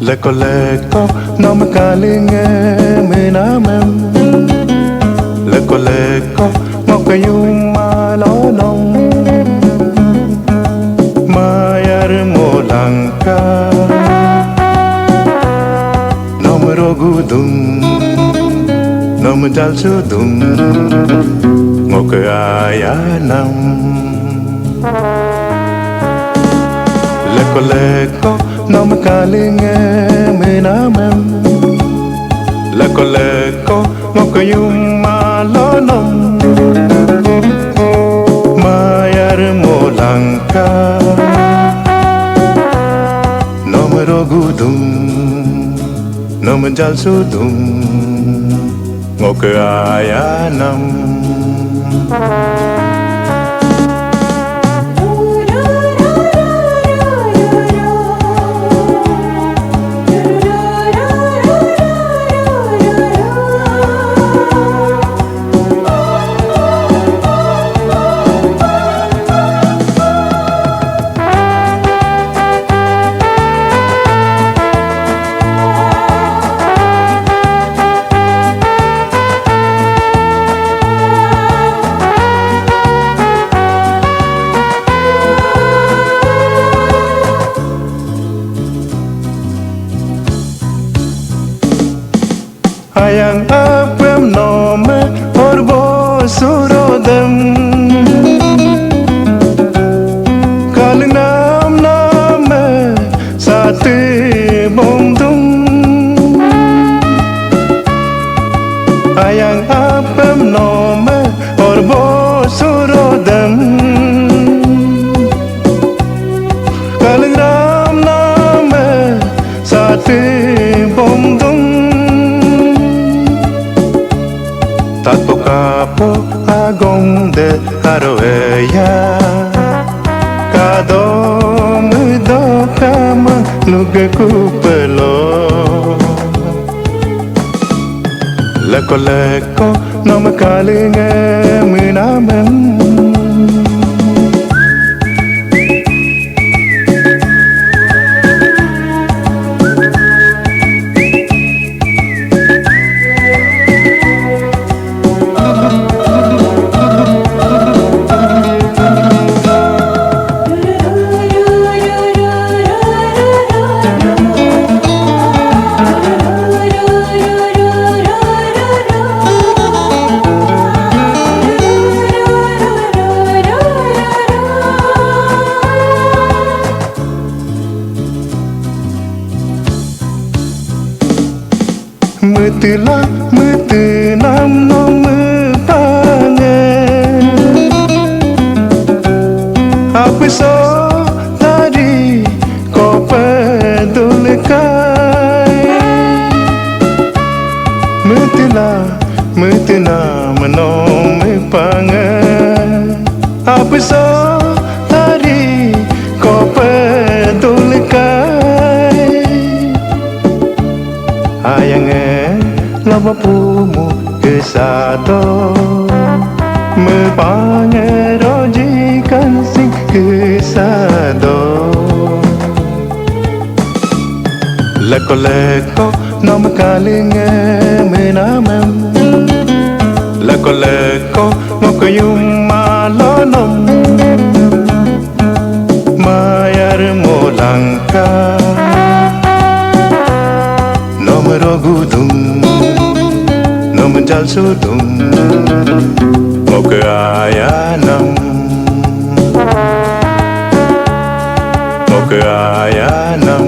Leko nom kalinge menamem Leko mokayum malolong Mayar molangka Nom rogudum Nom jalsudum Mokayanam Leko nom kalinge menamem Leko mokayum malolong Mayar molangka Nom rogudum Nom jalsudum Mokayanam Ayang apem nome orbo surodem Kalinam name sate bomdum Ayang apem nome orbo surodem Kalinam name sate bomdum Tato capo agong de aroeya Kado mudo kama luge kupelo Leko nom kalinge menamem Mutinam nom pange Apiso tadi ko pedulkai Mutinam nom pange Apiso tadi ko pedulkai Ayange lama pumu kesado Mepangero jikan sing kesado Leko nom kalinge menamem Leko mokayum malolong Mayar molangka Nom rogudum Nom jalsudum Mokayanam Mokayanam